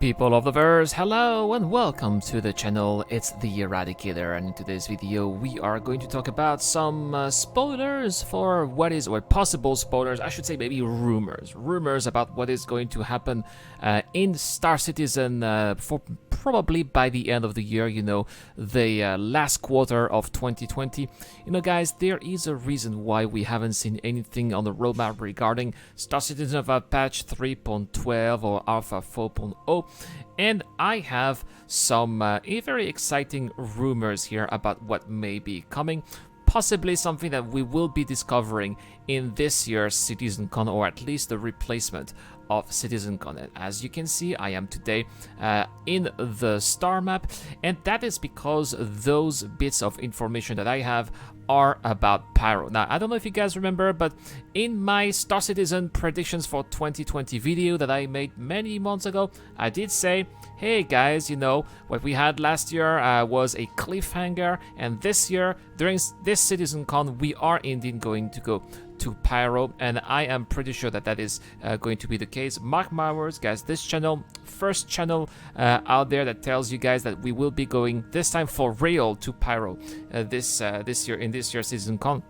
People of the verse, hello and welcome to the channel. It's the Eradicator, and in today's video we are going to talk about some spoilers for or possible spoilers, I should say maybe rumors about what is going to happen in Star Citizen for probably by the end of the year, the last quarter of 2020. Guys, there is a reason why we haven't seen anything on the roadmap regarding Star Citizen Alpha patch 3.12 or Alpha 4.0. And I have some very exciting rumors here about what may be coming. Possibly something that we will be discovering in this year's Citizencon, or at least the replacement of Citizencon. And as you can see, I am today in the star map, and that is because those bits of information that I have are about Pyro. Now, I don't know if you guys remember, but in my Star Citizen predictions for 2020 video that I made many months ago, I did say, hey guys, what we had last year was a cliffhanger, and this year, during this CitizenCon, we are indeed going to go to Pyro, and I am pretty sure that is going to be the case. Mark my words, guys. This channel, first channel out there that tells you guys that we will be going this time for real to Pyro this year in this year's CitizenCon.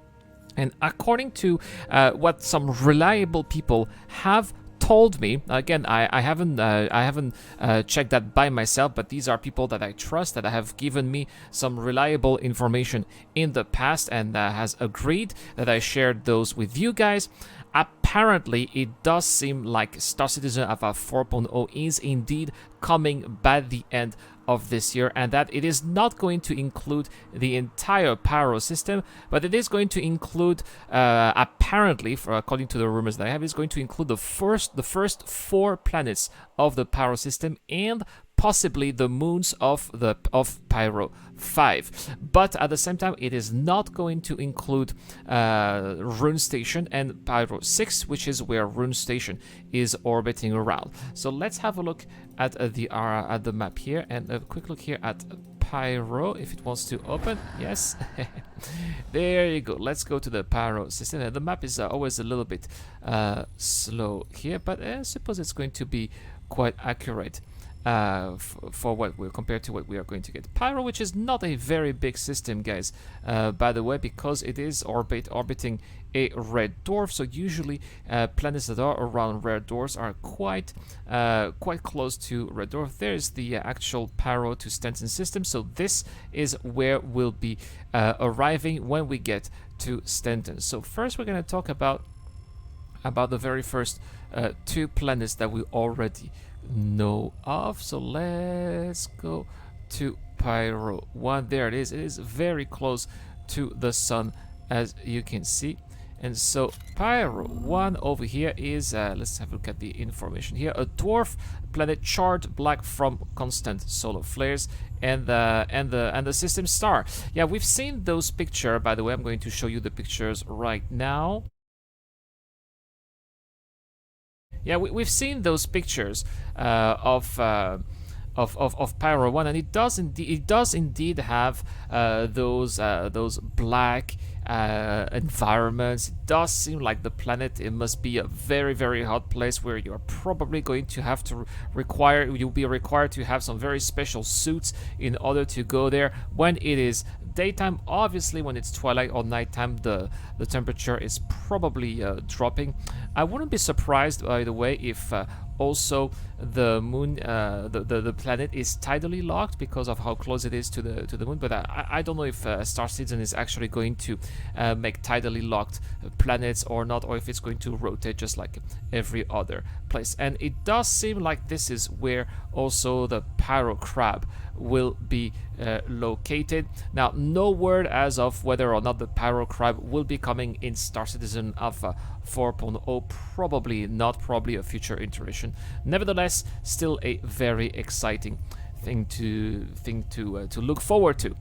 And according to what some reliable people have told me, again, I haven't checked that by myself, but these are people that I trust, that have given me some reliable information in the past, and has agreed that I shared those with you guys. Apparently, it does seem like Star Citizen Alpha 4.0 is indeed coming by the end of this year, and that it is not going to include the entire Pyro system, but it is going to include, apparently, according to the rumors that I have, is going to include the first 4 planets of the Pyro system and possibly the moons of Pyro 5. But at the same time, it is not going to include Rune Station and Pyro 6, which is where Rune Station is orbiting around. So let's have a look at the map here, and a quick look here at Pyro, if it wants to open. Yes. There you go. Let's go to the Pyro system. The map is always a little bit slow here, but I suppose it's going to be quite accurate for what we're compared to what we are going to get. Pyro, which is not a very big system, guys, by the way, because it is orbiting a red dwarf. So usually planets that are around red dwarfs are quite close to red dwarf. There's the actual Pyro to Stenton system. So this is where we'll be arriving when we get to Stenton. So first we're going to talk about the very first 2 planets that we already know of. So let's go to Pyro 1. There it is. It is very close to the sun, as you can see. And so Pyro 1 over here is let's have a look at the information here. A dwarf planet charred black from constant solar flares, and the system star. Yeah, we've seen those pictures, by the way. I'm going to show you the pictures right now. Yeah, we've seen those pictures of Pyro 1, and it does indeed have those black environments. It does seem like the planet, it must be a very, very hot place where you're probably going to have to you'll be required to have some very special suits in order to go there when it is daytime. Obviously, when it's twilight or nighttime, the temperature is probably dropping. I wouldn't be surprised, by the way, if also the moon, the planet is tidally locked because of how close it is to the moon. But I don't know if Star Citizen is actually going to make tidally locked planets or not, or if it's going to rotate just like every other place. And it does seem like this is where also the Pyro Crab will be located. Now, no word as of whether or not the Pyro Crab will be coming in Star Citizen Alpha 4.0. Probably not, probably a future iteration. Nevertheless, still a very exciting thing to look forward to.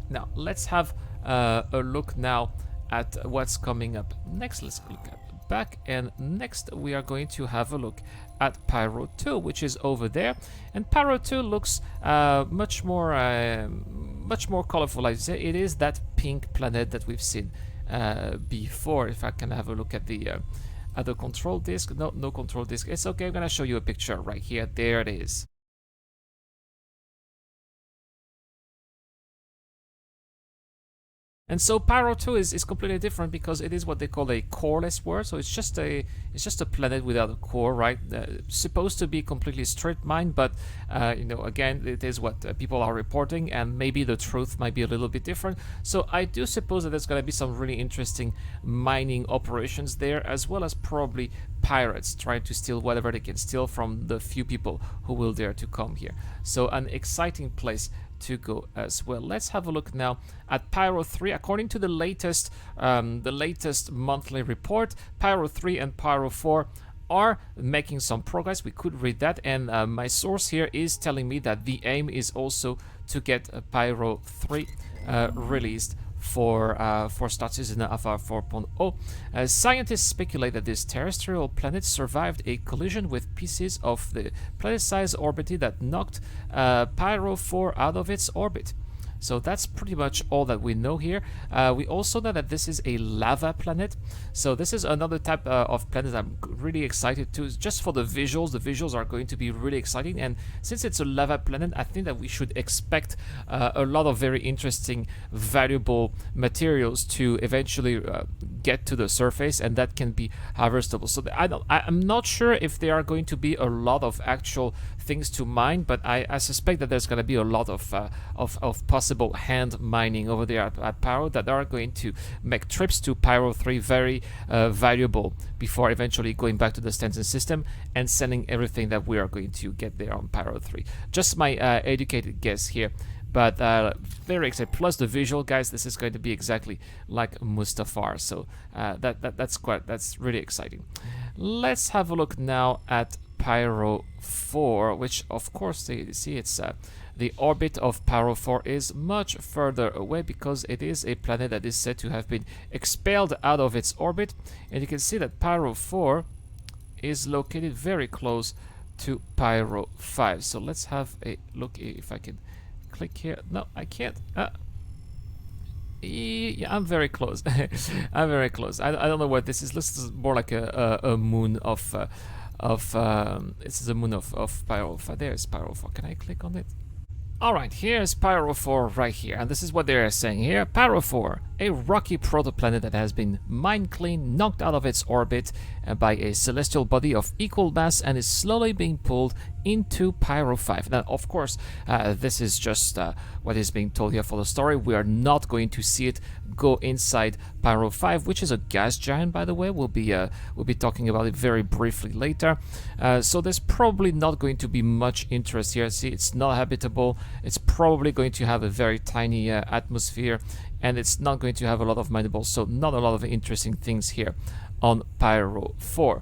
Now, let's have a look now at what's coming up next. Let's look at back, and next we are going to have a look at Pyro 2, which is over there. And Pyro 2 looks much more colorful. I say it is that pink planet that we've seen before. If I can have a look at the control disk. No control disk. It's okay. I'm gonna show you a picture right here. There it is. And so Pyro2 is completely different because it is what they call a coreless world. So it's just a planet without a core, right? Supposed to be completely straight mined, but you know, again, it is what people are reporting, and maybe the truth might be a little bit different. So I do suppose that there's going to be some really interesting mining operations there, as well as probably pirates trying to steal whatever they can steal from the few people who will dare to come here. So an exciting place to go as well. Let's have a look now at Pyro3. According to the latest monthly report, Pyro3 and Pyro4 are making some progress. We could read that, and my source here is telling me that the aim is also to get Pyro3 released for Start Season Alpha 4.0. Scientists speculate that this terrestrial planet survived a collision with pieces of the planet-sized orbiter that knocked Pyro4 out of its orbit. So that's pretty much all that we know here. We also know that this is a lava planet. So this is another type of planet I'm really excited to, just for the visuals. The visuals are going to be really exciting. And since it's a lava planet, I think that we should expect a lot of very interesting, valuable materials to eventually get to the surface, and that can be harvestable. So I'm not sure if there are going to be a lot of actual things to mine, but I suspect that there's going to be a lot of possible hand mining over there at Pyro that are going to make trips to Pyro3 very valuable before eventually going back to the Stanton system and sending everything that we are going to get there on Pyro3. Just my educated guess here, but very excited. Plus the visual, guys, this is going to be exactly like Mustafar, so that's really exciting. Let's have a look now at Pyro4, which of course you see it's the orbit of Pyro4 is much further away because it is a planet that is said to have been expelled out of its orbit, and you can see that Pyro4 is located very close to Pyro5. So let's have a look if I can click here. No, I can't. Yeah, I'm very close. I'm very close. I don't know what this is. This is more like a moon of this is a moon of Pyro4. There's Pyro4. Can I click on it? Alright, here's Pyro4 right here, and this is what they're saying here. Pyro4, a rocky protoplanet that has been mined clean, knocked out of its orbit by a celestial body of equal mass and is slowly being pulled into Pyro5. Now, of course, this is just what is being told here for the story. We are not going to see it go inside Pyro5, which is a gas giant, by the way. We'll be talking about it very briefly later. So there's probably not going to be much interest here. See, it's not habitable. It's probably going to have a very tiny atmosphere, and it's not going to have a lot of mineables. So not a lot of interesting things here on Pyro4.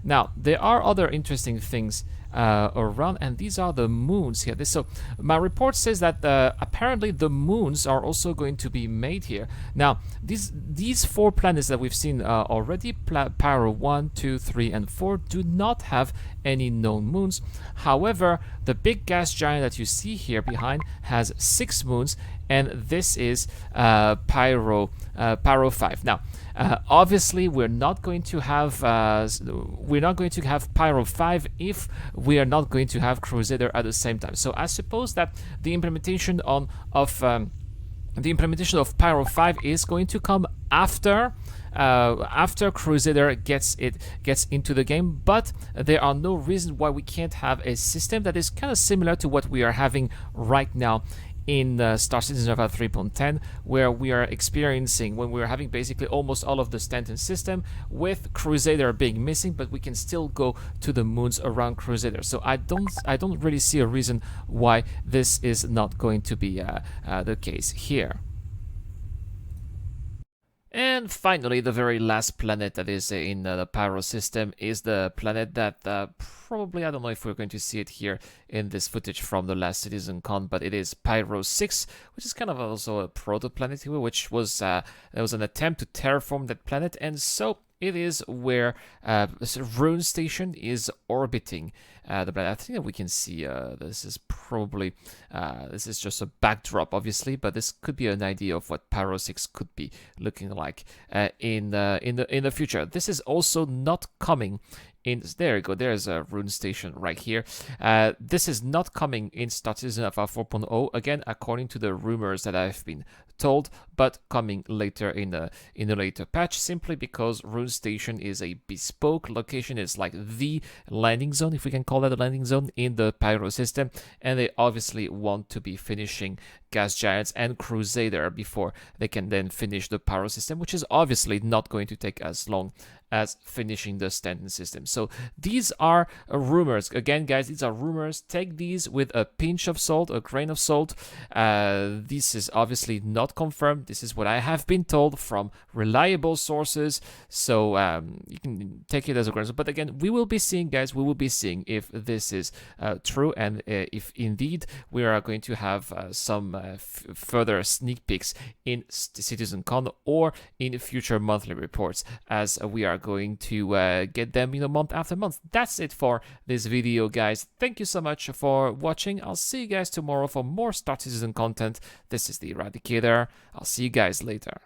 Now, there are other interesting things around, and these are the moons here. So my report says that apparently the moons are also going to be made here. Now, these four planets that we've seen already, Pyro 1, 2, 3, and 4, do not have any known moons. However, the big gas giant that you see here behind has 6 moons, and this is Pyro5. Now, obviously, we're not going to have Pyro5 if we are not going to have Crusader at the same time. So I suppose that the implementation of Pyro5 is going to come after Crusader gets into the game, but there are no reason why we can't have a system that is kind of similar to what we are having right now in Star Citizen Alpha 3.10, where we are experiencing, when we're having basically almost all of the Stanton system, with Crusader being missing, but we can still go to the moons around Crusader. So I don't really see a reason why this is not going to be the case here. And finally, the very last planet that is in the Pyro system is the planet that probably, I don't know if we're going to see it here in this footage from the last Citizencon, but it is Pyro 6, which is kind of also a proto-planet here, which was there was an attempt to terraform that planet, and so it is where Rune Station is orbiting the planet. I think that we can see this is probably this is just a backdrop, obviously, but this could be an idea of what Pyro 6 could be looking like in the future. This is also not coming in. There you go. There's a rune station right here. This is not coming in Star Citizen FR 4.0 again, according to the rumors that I've been told, but coming later in a later patch, simply because Rune Station is a bespoke location. It's like the landing zone, if we can call that a landing zone, in the Pyro system, and they obviously want to be finishing Gas Giants and Crusader before they can then finish the Pyro system, which is obviously not going to take as long as finishing the Stanton system. So these are rumors. Again, guys, these are rumors. Take these with a pinch of salt, a grain of salt. This is obviously not confirmed. This is what I have been told from reliable sources. So you can take it as a grain of salt. But again, we will be seeing, guys, we will be seeing if this is true, and if indeed we are going to have some further sneak peeks in Citizencon or in future monthly reports, as we are going to get them, month after month. That's it for this video, guys. Thank you so much for watching. I'll see you guys tomorrow for more Star Citizen content. This is the Eradicator. I'll see you guys later.